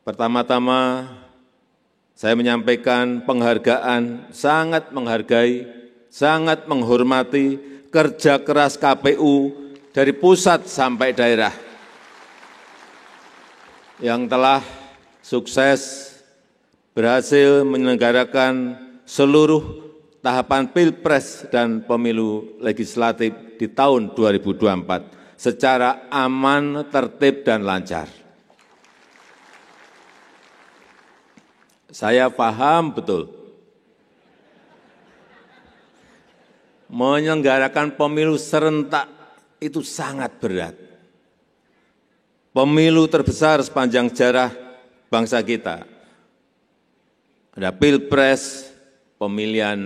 Pertama-tama, saya menyampaikan penghargaan, sangat menghargai, sangat menghormati kerja keras KPU dari pusat sampai daerah yang telah sukses berhasil menyelenggarakan seluruh tahapan Pilpres dan Pemilu Legislatif di tahun 2024 secara aman, tertib, dan lancar. Saya paham betul, menyelenggarakan pemilu serentak itu sangat berat. Pemilu terbesar sepanjang sejarah bangsa kita. Ada Pilpres, pemilihan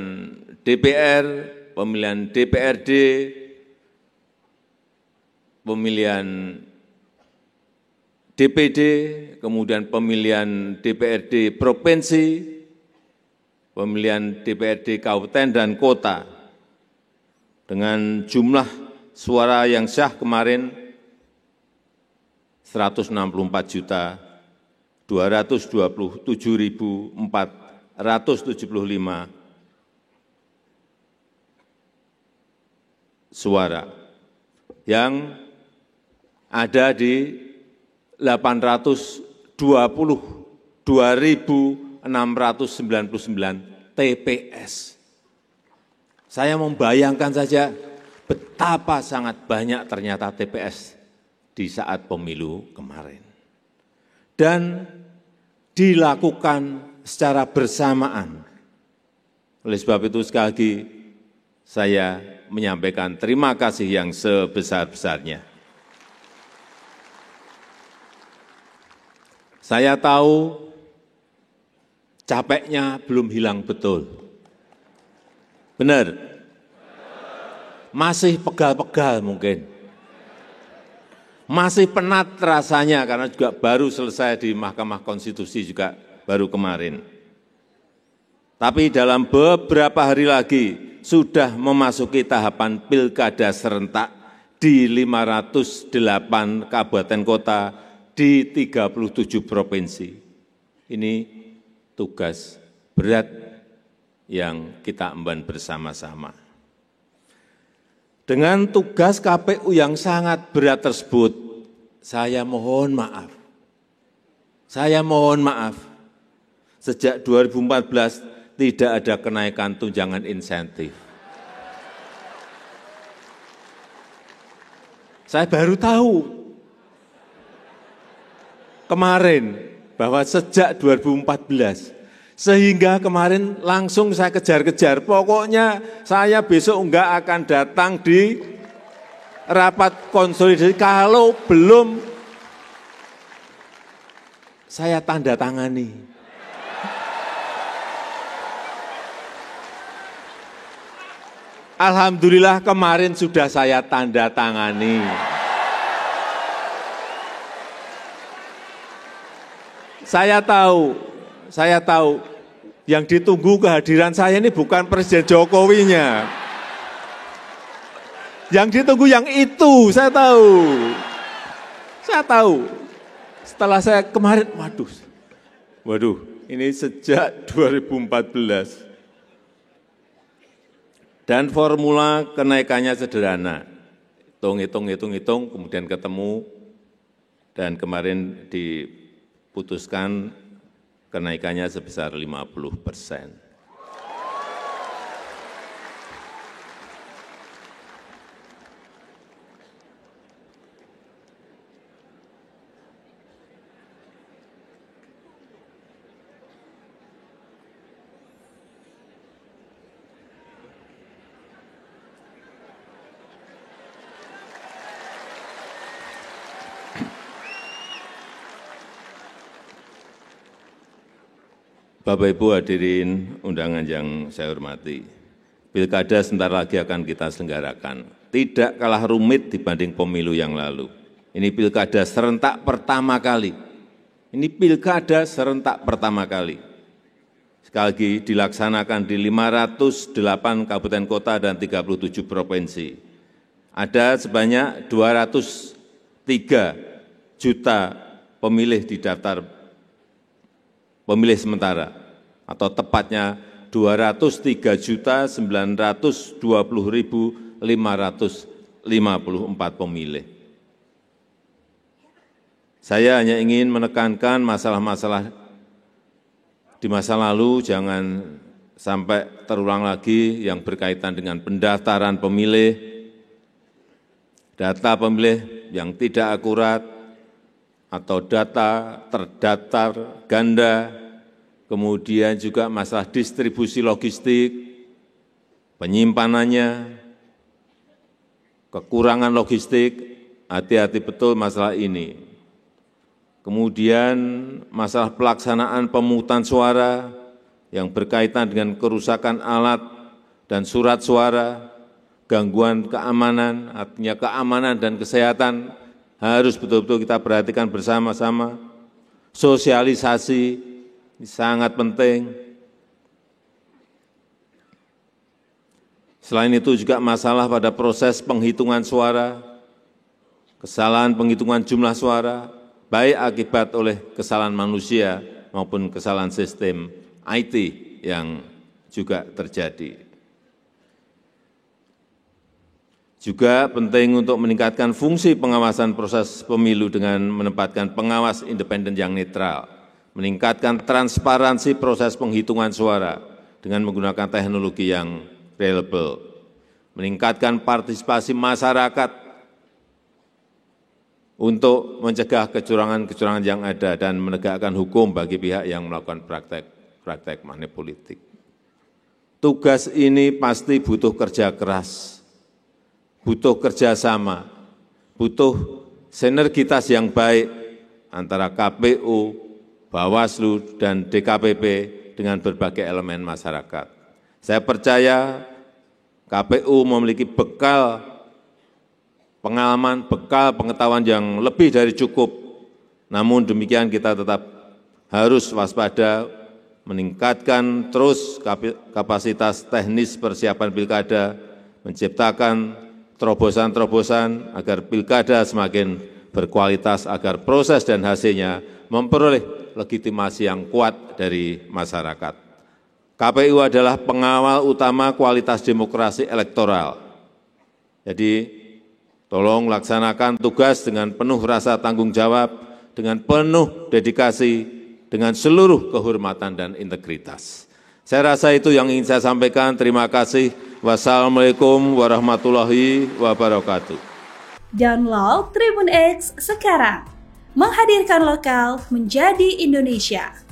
DPR, pemilihan DPRD, pemilihan DPD, kemudian pemilihan DPRD provinsi, pemilihan DPRD kabupaten dan kota, dengan jumlah suara yang sah kemarin 164.227.475 suara, yang ada di 822.699 TPS. Saya membayangkan saja betapa sangat banyak ternyata TPS di saat pemilu kemarin. Dan dilakukan secara bersamaan. Oleh sebab itu sekali lagi saya menyampaikan terima kasih yang sebesar-besarnya. Saya tahu capeknya belum hilang betul. Benar? Masih pegal-pegal mungkin. Masih penat rasanya karena juga baru selesai di Mahkamah Konstitusi juga baru kemarin. Tapi dalam beberapa hari lagi sudah memasuki tahapan pilkada serentak di 508 kabupaten kota di 37 provinsi. Ini tugas berat yang kita emban bersama-sama. Dengan tugas KPU yang sangat berat tersebut, saya mohon maaf. Sejak 2014 tidak ada kenaikan tunjangan insentif. Saya baru tahu kemarin bahwa sejak 2014, sehingga kemarin langsung saya kejar-kejar. Pokoknya saya besok enggak akan datang di rapat konsolidasi kalau belum saya tanda tangani. Alhamdulillah kemarin sudah saya tanda tangani. Saya tahu yang ditunggu kehadiran saya ini bukan Presiden Jokowinya. Yang ditunggu yang itu, saya tahu. Setelah saya kemarin, waduh, ini sejak 2014. Dan formula kenaikannya sederhana. Hitung, kemudian ketemu, dan kemarin diputuskan kenaikannya sebesar 50%. Bapak Ibu hadirin undangan yang saya hormati, pilkada sebentar lagi akan kita selenggarakan. Tidak kalah rumit dibanding pemilu yang lalu. Ini pilkada serentak pertama kali. Sekali lagi dilaksanakan di 508 kabupaten kota dan 37 provinsi. Ada sebanyak 203 juta pemilih di daftar pemilih sementara, atau tepatnya 203.920.554 pemilih. Saya hanya ingin menekankan masalah-masalah di masa lalu jangan sampai terulang lagi yang berkaitan dengan pendaftaran pemilih, data pemilih yang tidak akurat, atau data terdaftar ganda, kemudian juga masalah distribusi logistik, penyimpanannya, kekurangan logistik, hati-hati betul masalah ini. Kemudian masalah pelaksanaan pemungutan suara yang berkaitan dengan kerusakan alat dan surat suara, gangguan keamanan, artinya keamanan dan kesehatan harus betul-betul kita perhatikan bersama-sama. Sosialisasi ini sangat penting. Selain itu juga masalah pada proses penghitungan suara, kesalahan penghitungan jumlah suara, baik akibat oleh kesalahan manusia maupun kesalahan sistem IT yang juga terjadi. Juga penting untuk meningkatkan fungsi pengawasan proses pemilu dengan menempatkan pengawas independen yang netral, meningkatkan transparansi proses penghitungan suara dengan menggunakan teknologi yang reliable, meningkatkan partisipasi masyarakat untuk mencegah kecurangan-kecurangan yang ada dan menegakkan hukum bagi pihak yang melakukan praktek money politik. Tugas ini pasti butuh kerja keras, butuh kerjasama, butuh sinergitas yang baik antara KPU, Bawaslu, dan DKPP dengan berbagai elemen masyarakat. Saya percaya KPU memiliki bekal pengalaman, bekal pengetahuan yang lebih dari cukup. Namun demikian kita tetap harus waspada, meningkatkan terus kapasitas teknis persiapan pilkada, menciptakan terobosan-terobosan agar pilkada semakin berkualitas, agar proses dan hasilnya memperoleh legitimasi yang kuat dari masyarakat. KPU adalah pengawal utama kualitas demokrasi elektoral. Jadi, tolong laksanakan tugas dengan penuh rasa tanggung jawab, dengan penuh dedikasi, dengan seluruh kehormatan dan integritas. Saya rasa itu yang ingin saya sampaikan. Terima kasih. Wassalamualaikum warahmatullahi wabarakatuh. Download Tribun X sekarang. Menghadirkan lokal menjadi Indonesia.